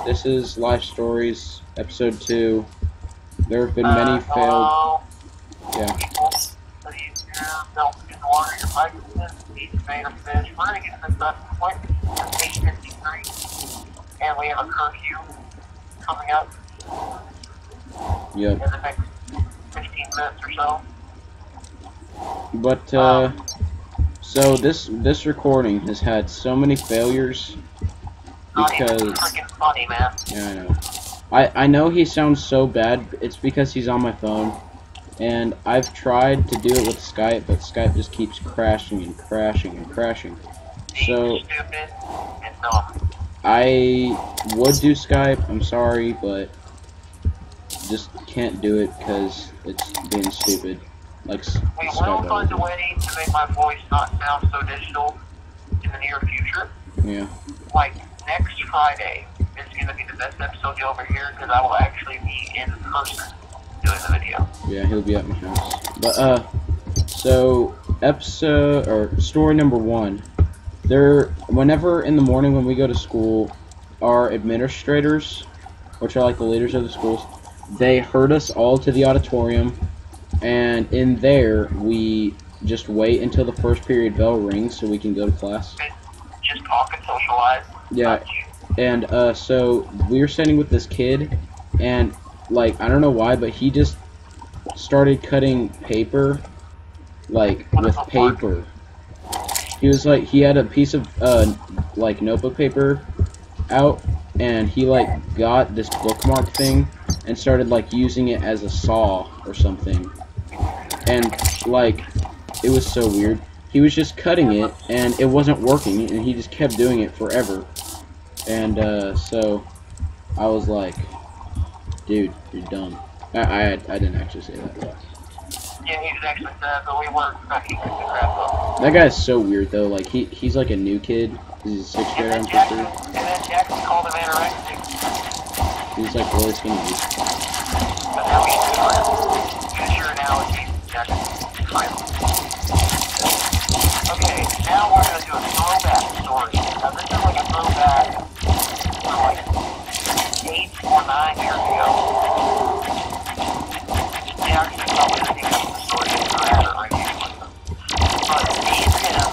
This is Life Stories, Episode 2. There have been many failed... Hello? Yeah. People, please do milk in the water your microphone, eat made of fish. We're going to get this done quick. It's 8:53, and we have a curfew coming up Yep. in the next 15 minutes or so. But, so this recording has had so many failures because... Not even freaking funny, man. Yeah, I know. I know he sounds so bad, it's because he's on my phone. And I've tried to do it with Skype, but Skype just keeps crashing and crashing and crashing. So, Stupid and dumb. I would do Skype, I'm sorry, but just can't do it because it's being stupid. Like We will find a way to make my voice not sound so digital in the near future. Yeah. Like, next Friday is going to be the best episode you'll ever hear, because I will actually be in person doing the video. Yeah, he'll be at my house. But, so, story number 1. Whenever in the morning when we go to school, our administrators, which are like the leaders of the schools, they herd us all to the auditorium, and in there, we just wait until the first period bell rings so we can go to class. Just talk and socialize. Yeah, and, so, we were sitting with this kid, and, like, I don't know why, but he just started cutting paper, like, with paper. He was, like, he had a piece of, like, notebook paper out, and he, like, got this bookmark thing and started, like, using it as a saw or something. And, like, it was so weird. He was just cutting it, and it wasn't working, and he just kept doing it forever. And, so, I was like, dude, you're dumb. I didn't actually say that. But. Yeah, he was actually sad, but we weren't expecting him to grab up. That guy's so weird, though. Like, he's like a new kid. He's a 6th grader, I'm pretty sure. And then Jackson called him anorexic. He's, like, really skinny. But now he's good. Future analogy, Jackson. Okay, now we're going to do a throwback story. Now, this is like a throwback from like 8 or 9 years ago. Yeah, actually, probably the name of the story is Terraria, right here. But me and him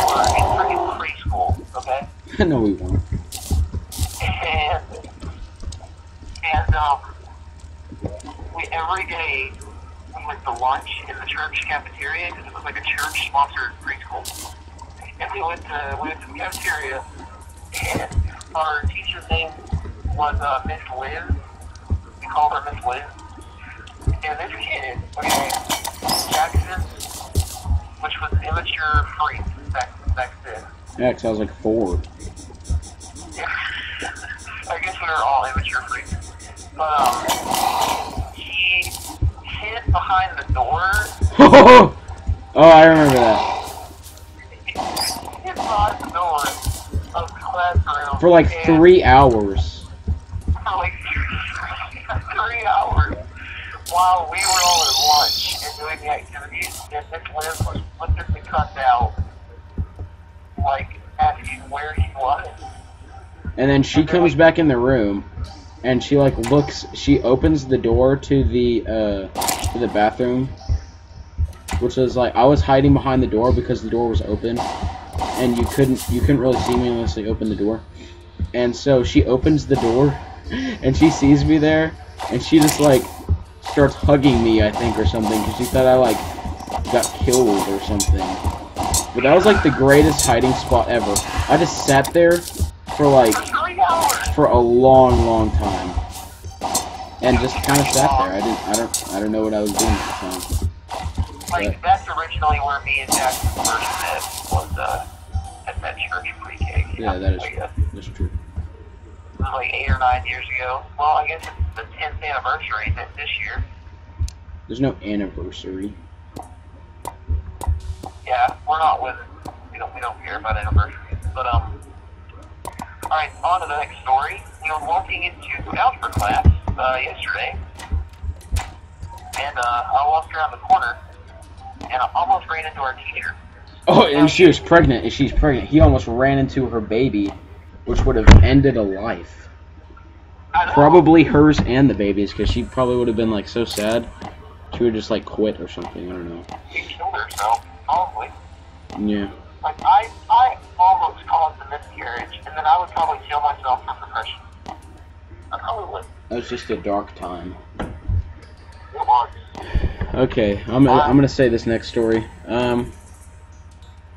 were in freaking preschool, okay? No, we won't. We every day we went to lunch in the church cafeteria because it was like a church-sponsored preschool. And we went to the cafeteria, and our teacher's name was Miss Liz. We called her Miss Liz. And this kid, okay, Jackson, which was an immature freak back then. Yeah, 'cause I was like 4. Yeah. I guess we were all immature freaks. But, he hid behind the door. Oh, I remember that. He hid behind the door of the classroom. For like 3 hours. For like 3 hours. While we were all at lunch and doing the activities, and Miss Liz was literally cut out, like, asking where he was. And then she comes back in the room, and she like she opens the door to the bathroom, which was like, I was hiding behind the door because the door was open, and you couldn't really see me unless they opened the door. And so she opens the door, and she sees me there, and she just like starts hugging me, I think, or something, because she thought I like got killed or something. But that was like the greatest hiding spot ever. I just sat there for like for a long time, and just kind of sat there. I don't know what I was doing at the time. Like, that's originally where me and Jackson first met, was at that church pre-K. Yeah, that's true. It was like 8 or 9 years ago. Well, I guess it's the 10th anniversary this year. There's no anniversary. Yeah, we're not with it. We don't care about anniversaries. But alright, on to the next story. We were walking into algebra class yesterday, and I walked around the corner, and I almost ran into our teacher. Oh, and she was pregnant. And she's pregnant. He almost ran into her baby, which would have ended a life. I know. Probably hers and the baby's, because she probably would have been like so sad. She would just like quit or something. I don't know. She killed herself, probably. Yeah. Like, I almost caused a miscarriage, and then I would probably kill myself from depression. I probably would. That was just a dark time. It was. Okay, I'm gonna say this next story.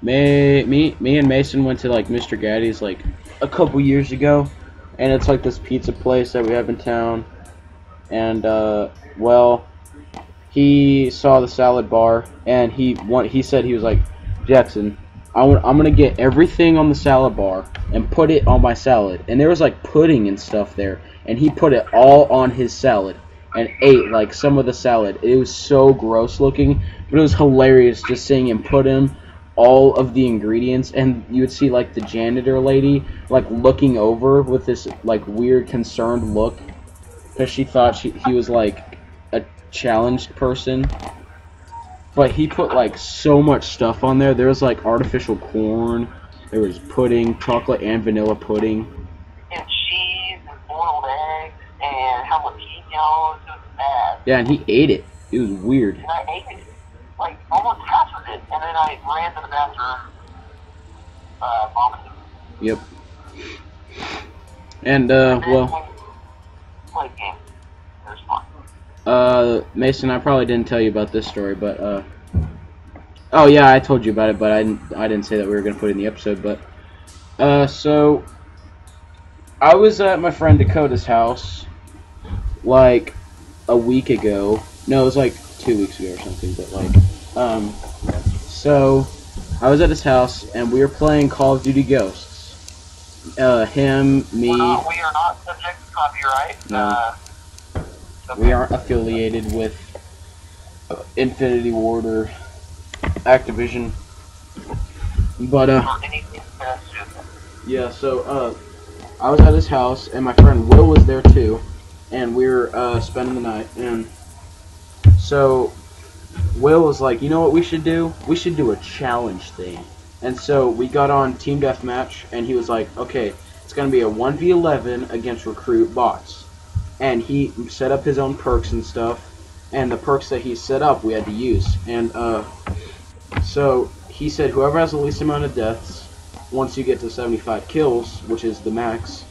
Me and Mason went to like Mr. Gaddy's like a couple years ago, and it's like this pizza place that we have in town. And well, he saw the salad bar, and he said, he was like, Jackson, I'm gonna get everything on the salad bar and put it on my salad. And there was like pudding and stuff there, and he put it all on his salad and ate like some of the salad. It was so gross looking, but it was hilarious just seeing him put in all of the ingredients. And you would see like the janitor lady like looking over with this like weird concerned look, because she thought he was like a challenged person. But he put like so much stuff on there. There was like artificial corn, there was pudding, chocolate and vanilla pudding, And cheese and boiled eggs and jalapenos. It was bad. yeah, and he ate it. It was weird. And I ate it. Like, almost half of it. And then I ran to the bathroom, vomited. Yep. And well, Played games. It was fun. Mason, I probably didn't tell you about this story, but oh yeah, I told you about it, but I didn't say that we were gonna put it in the episode. But so I was at my friend Dakota's house like a week ago. No, it was like 2 weeks ago or something. But like, so I was at his house and we were playing Call of Duty Ghosts. Him, me. We are not subject to copyright. No. We aren't affiliated with Infinity Ward or Activision. But yeah, so I was at his house and my friend Will was there too, and we were spending the night. And so Will was like, you know what we should do? We should do a challenge thing. And so we got on Team Deathmatch, and he was like, okay, it's gonna be a 1v11 against recruit bots. And he set up his own perks and stuff, and the perks that he set up we had to use. And so he said whoever has the least amount of deaths, once you get to 75 kills, which is the max,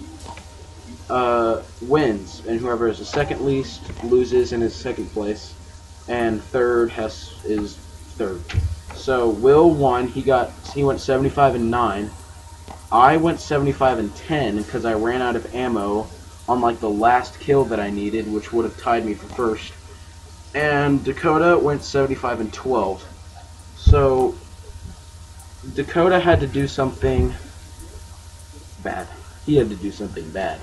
wins, and whoever has the second least loses and is second place, and third is third. So Will won. He went 75 and 9. I went 75 and 10 because I ran out of ammo on like the last kill that I needed, which would have tied me for first. And Dakota went 75 and 12. So Dakota had to do something bad. He had to do something bad.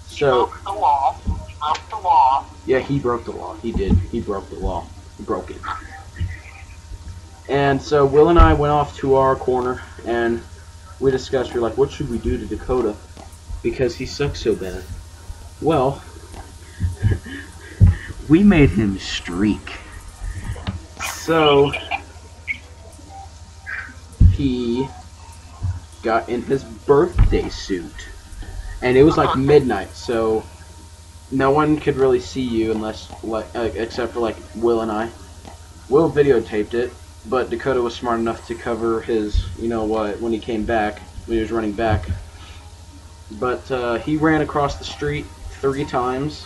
So he broke the law. He broke the law. yeah, he broke the law. He did. He broke the law. He broke it. And so Will and I went off to our corner and we discussed. We're like, what should we do to Dakota? Because he sucks so bad. Well, we made him streak. So he got in his birthday suit, and it was like midnight, so no one could really see you unless, except for like Will and I. Will videotaped it, but Dakota was smart enough to cover his, you know what, when he came back, when he was running back. But he ran across the street 3 times.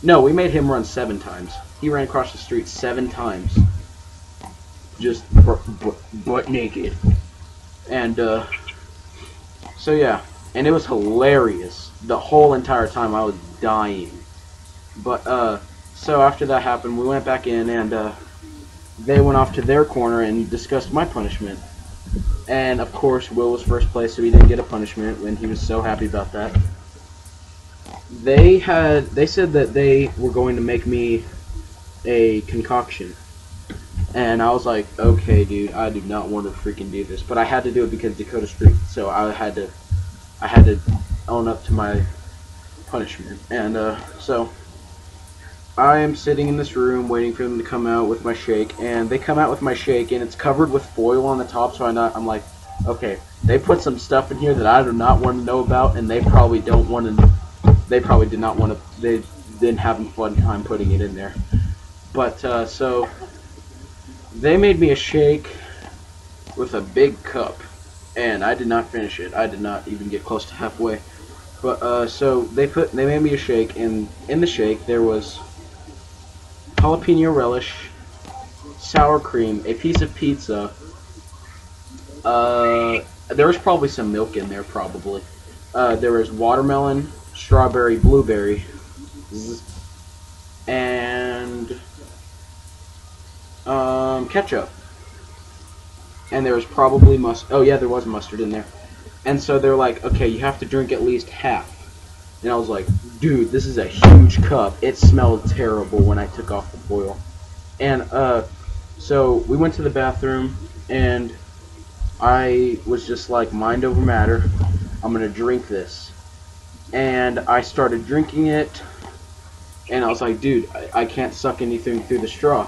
No, we made him run 7 times. He ran across the street 7 times. Just butt naked. And, so yeah. And it was hilarious. The whole entire time I was dying. But, so after that happened, we went back in and, they went off to their corner and discussed my punishment. And, of course, Will was first place, so he didn't get a punishment, and he was so happy about that. They said that they were going to make me a concoction. And I was like, okay, dude, I do not want to freaking do this. But I had to do it because Dakota streaked, so I had to own up to my punishment. And, so I am sitting in this room waiting for them to come out with my shake, and they come out with my shake, and it's covered with foil on the top, so I'm like, okay, they put some stuff in here that I do not want to know about, and they probably don't want to they probably did not want to. They didn't have a fun time putting it in there. But so they made me a shake with a big cup, and I did not finish it. I did not even get close to halfway. But so they made me a shake, and in the shake there was jalapeno relish, sour cream, a piece of pizza. There was probably some milk in there, probably. There was watermelon, strawberry, blueberry, and ketchup. And there was probably mustard. Oh yeah, there was mustard in there. And so they're like, okay, you have to drink at least half. And I was like, dude, this is a huge cup. It smelled terrible when I took off the foil. And so we went to the bathroom, and I was just like, mind over matter. I'm gonna drink this. And I started drinking it, and I was like, dude, I can't suck anything through the straw.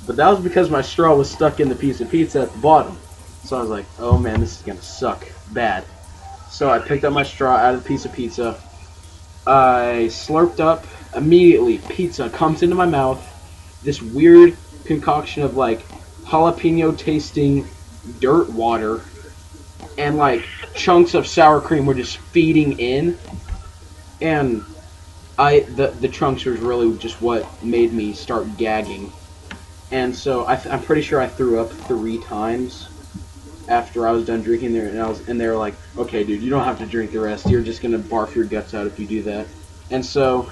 But that was because my straw was stuck in the piece of pizza at the bottom. So I was like, oh man, this is gonna suck bad. So I picked up my straw out of the piece of pizza. I slurped up. Immediately, pizza comes into my mouth. This weird concoction of like jalapeno tasting dirt water and like chunks of sour cream were just feeding in. And the chunks was really just what made me start gagging. And so I'm pretty sure I threw up 3 times after I was done drinking there, and they were like, okay, dude, you don't have to drink the rest. You're just gonna barf your guts out if you do that. And so,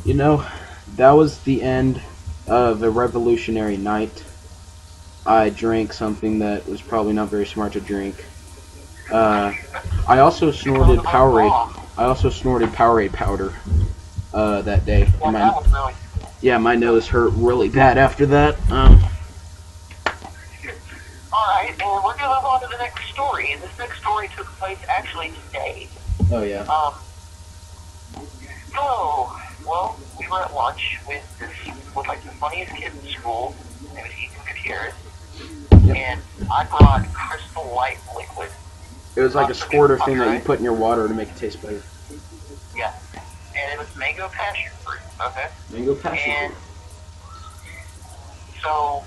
you know, that was the end of a revolutionary night. I drank something that was probably not very smart to drink. I also snorted Powerade. I also snorted Powerade powder that day. Yeah, my nose hurt really bad after that. Alright, and we're gonna move on to the next story. And this next story took place actually today. Oh, yeah. So, well, we were at lunch with like the funniest kid in school. His name was Ethan Gutierrez. Yep. And I brought Crystal Light liquid. It was like a squirter thing that you put in your water to make it taste better. Yeah. And it was mango passion fruit, okay? Mango passion and fruit. So,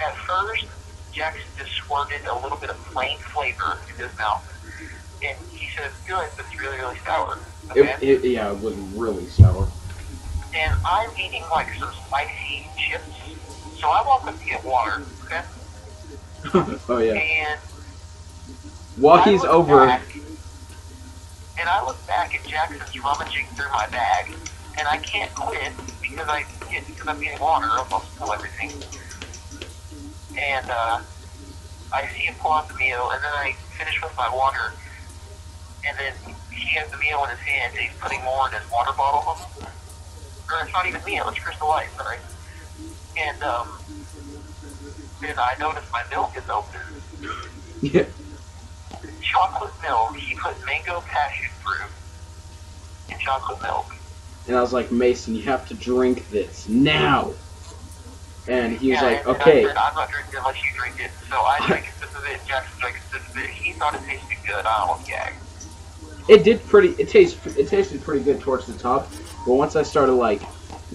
at first, Jackson just squirted a little bit of plain flavor in his mouth. And he said it's good, but it's really, really sour. Okay? Yeah, it was really sour. And I'm eating like some spicy chips. So I walk up to get water, okay? Oh, yeah. And while he's over... And I look back at Jackson's rummaging through my bag, and I can't quit because I'm getting water, almost full everything. And I see him pull out the meal, and then I finish with my water, and then he has the meal in his hand, and he's putting more in his water bottle. Or it's not even meal, it's Crystal Light, sorry. And then I notice my milk is open. Yeah. Chocolate milk. He put mango passion fruit in chocolate milk. And I was like, Mason, you have to drink this now. And he was like, and okay. I said, I'm not drinking it unless you drink it. So I drank a sip of it, Jackson drank a sip of it. He thought it tasted good. I almost gagged. It tasted pretty good towards the top, but once I started like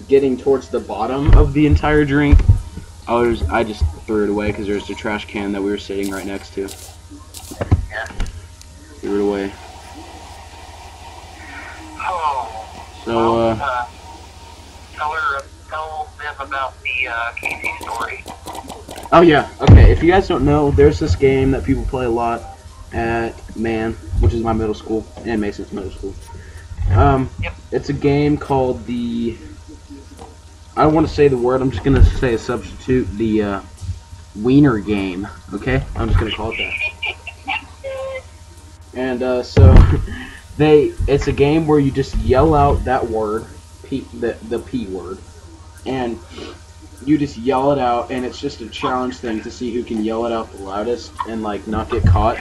getting towards the bottom of the entire drink, I just threw it away because there's a trash can that we were sitting right next to. Yeah. Threw it away. Oh. So tell them about the Casey story. Oh yeah, okay. If you guys don't know, there's this game that people play a lot at Man, which is my middle school, and Mason's middle school. Yep. It's a game called the... I don't want to say the word, I'm just going to say a substitute, the Wiener game, okay? I'm just going to call it that. And so, it's a game where you just yell out that word, the P word, and you just yell it out, and it's just a challenge thing to see who can yell it out the loudest and, like, not get caught.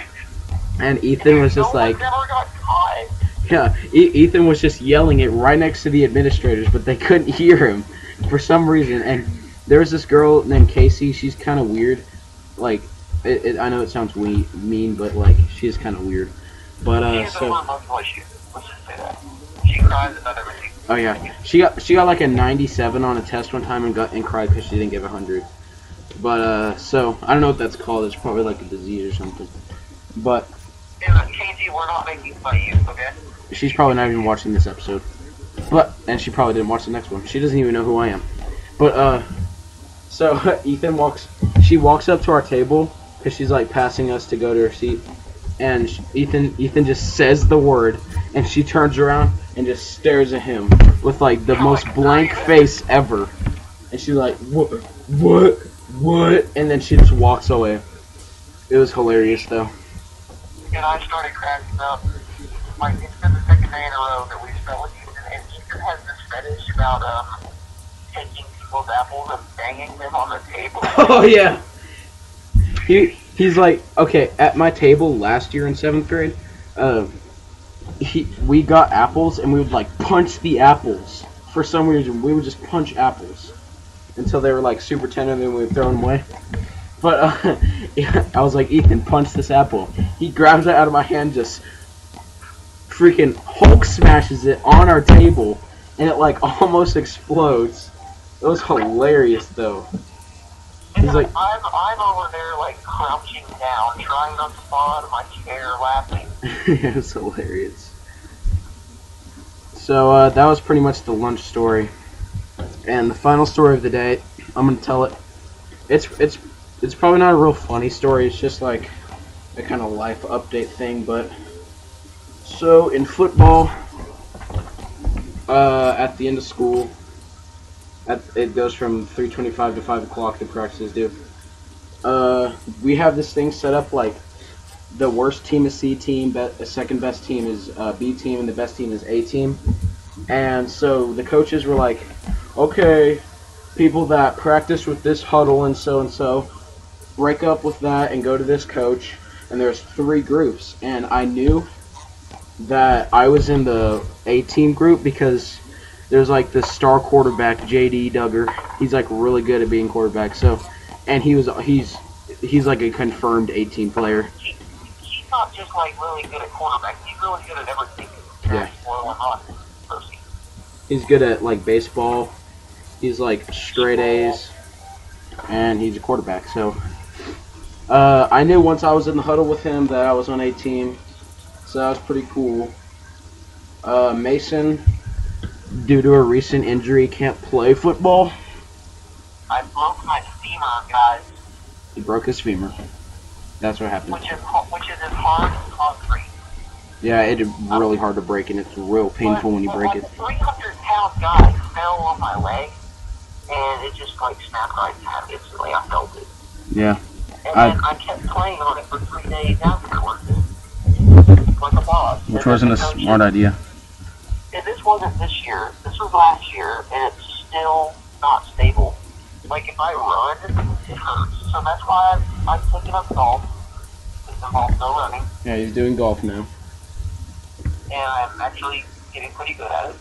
And Ethan was just like... never got caught. Yeah, Ethan was just yelling it right next to the administrators, but they couldn't hear him for some reason. And there was this girl named Casey. She's kind of weird. Like, I know it sounds mean, but like she's kind of weird. But so Let's just say that. She cries about everything. Oh yeah, she got like a 97 on a test one time and cried because she didn't get 100. But so I don't know what that's called. It's probably like a disease or something. But Yeah, Casey, we're not making fun of you, okay? she's probably not even watching this episode. And she probably didn't watch the next one. She doesn't even know who I am. But so she walks up to our table because she's like passing us to go to her seat, and Ethan just says the word, and she turns around and just stares at him with like the most blank face ever, and she's like, what, and then she just walks away. It was hilarious though. And I started cracking up. Like, it's been the second day in a row that we've spent with Ethan, and Ethan has this fetish about taking people's apples and banging them on the table. Oh yeah. He's like, okay, at my table last year in 7th grade, we got apples and we would like punch the apples. For some reason, we would just punch apples until they were like super tender, and then we would throw them away. But I was like, Ethan, punch this apple. He grabs it out of my hand, just freaking Hulk smashes it on our table, and it like almost explodes. It was hilarious though. He's like, I'm over there like crouching down, trying not to fall out of my chair, laughing. it was hilarious. So that was pretty much the lunch story, and the final story of the day. I'm gonna tell it. It's probably not a real funny story. It's just like a kind of life update thing. But so in football, at the end of school. It goes from 3:25 to 5 o'clock. The practices do. We have this thing set up like the worst team is C team, the second best team is B team, and the best team is A team. And so the coaches were like, okay, people that practice with this huddle and so, break up with that and go to this coach. And there's 3 groups. And I knew that I was in the A team group because there's like this star quarterback, J.D. Duggar. He's like really good at being quarterback. So, and he's like a confirmed 18 player. He's not just like really good at quarterback. He's really good at everything. Yeah. On. He's good at like baseball. He's like straight A's, and he's a quarterback. So, I knew once I was in the huddle with him that I was on A team. So that was pretty cool. Mason, due to a recent injury, can't play football. I broke my femur, guys. He broke his femur. That's what happened. Which is as hard as concrete. Yeah, it's really hard to break, and it's real painful when you break it. A 300-pound guy fell on my leg, and it just like snapped right in half instantly. I felt it. Yeah. And then I kept playing on it for 3 days afterwards. Like a boss. Which wasn't a smart idea. And this wasn't this year. This was last year, and it's still not stable. Like, if I run, it hurts. So that's why I'm taking up golf. It involves no running. Yeah, he's doing golf now. And I'm actually getting pretty good at it.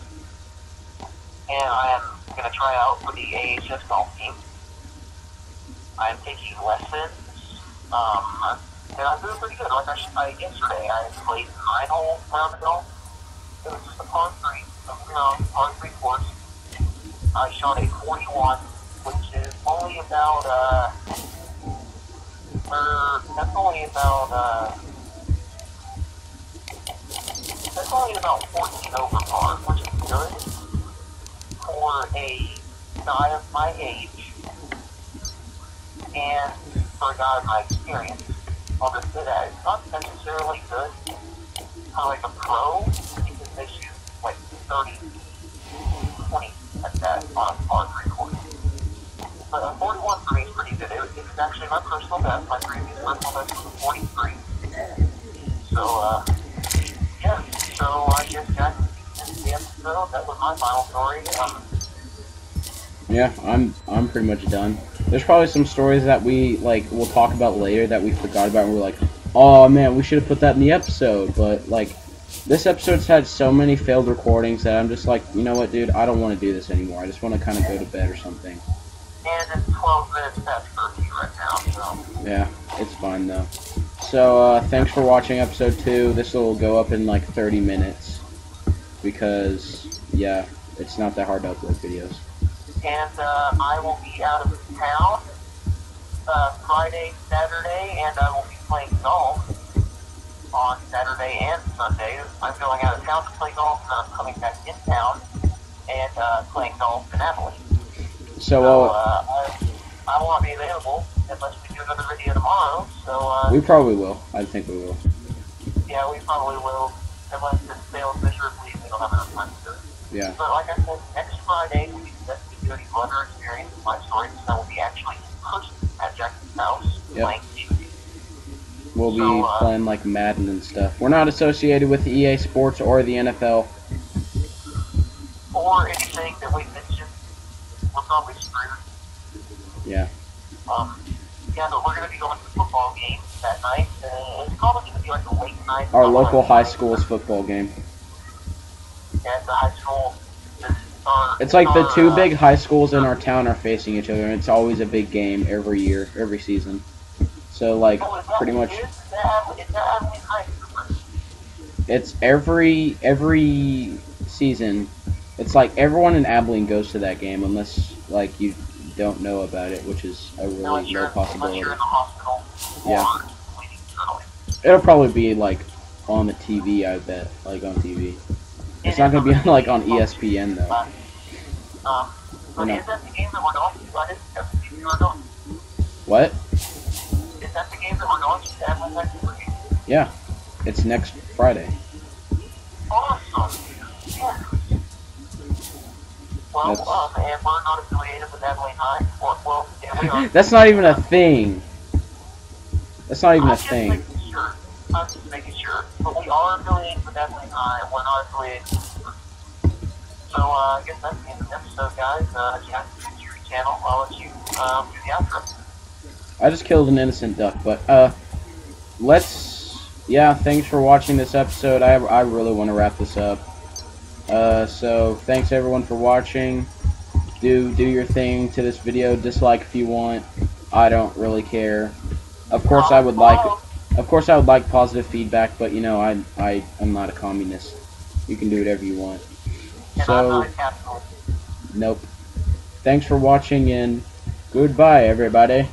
And I am going to try out for the AHS golf team. I am taking lessons. And I'm doing pretty good. Like yesterday, I played 9 holes round of golf. It was just a par 3, par 3 course. I shot a 41, which is only about, that's only about 14 over par, which is good for a guy of my age and for a guy of my experience. I'll just say that it's not necessarily good for like a pro, because they shoot like 30, 20 at that on a par 3 course. But a 41 for me is pretty good. It's actually my personal best. My previous personal best was a 43. So, yeah. So I guess that's the episode. That was my final story. Yeah, I'm pretty much done. There's probably some stories that we'll talk about later that we forgot about, and we're like, oh man, we should have put that in the episode. But like, this episode's had so many failed recordings that I'm just like, you know what, dude, I don't want to do this anymore. I just want to kind of go to bed or something. And it's 12 minutes past curfew right now, so. Yeah, it's fine though. So thanks for watching episode 2. This will go up in like 30 minutes. because, yeah, it's not that hard to upload videos. And I will be out of town Friday, Saturday, and I will be playing golf on Saturday and Sunday. I'm going out of town to play golf, and I'm coming back in town and playing golf in Abilene. So, I will not be available unless we do another video tomorrow. So we probably will. I think we will. Yeah, we probably will, unless it fails miserably and we don't have enough time to do it. Yeah. But like I said, next Friday we do a Blender experience with my stories, so I will be actually in person at Jackson's house playing TV. We'll be playing like Madden and stuff. We're not associated with the EA Sports or the NFL. Or anything that we mentioned. We're probably screwed. Yeah. Yeah, but we're going to be going to the football game that night. It's probably going to be like a late night. Our local high school's football game. Yeah, the high school. It's like the two big high schools in our town are facing each other, and it's always a big game every year, every season. So, like, pretty much... It's every season. It's like everyone in Abilene goes to that game, unless, like, you don't know about it, which is a really low possibility. Yeah. It'll probably be, like, on the TV, I bet. Like, on TV. It's not going to be, like, on ESPN, though. But is that the game that we're going to? I didn't know the game we're going. What? Is that the game that we're going to have next week? Yeah. It's next Friday. Awesome. Yeah. Well, and we're not affiliated with Abilene High. Well, yeah, we are. That's not even a thing. That's not even a thing. I'm just making sure. But we are affiliated with Abilene High, and we're not affiliated with So, I guess that's the end of the episode, guys. Jack, your channel. I'll let you do the outro. I just killed an innocent duck, but, yeah, thanks for watching this episode. I really want to wrap this up. So, thanks everyone for watching. Do your thing to this video. Dislike if you want. I don't really care. Of course, I would like positive feedback, but, you know, I'm not a communist. You can do whatever you want. So, nope. Thanks for watching, and goodbye, everybody.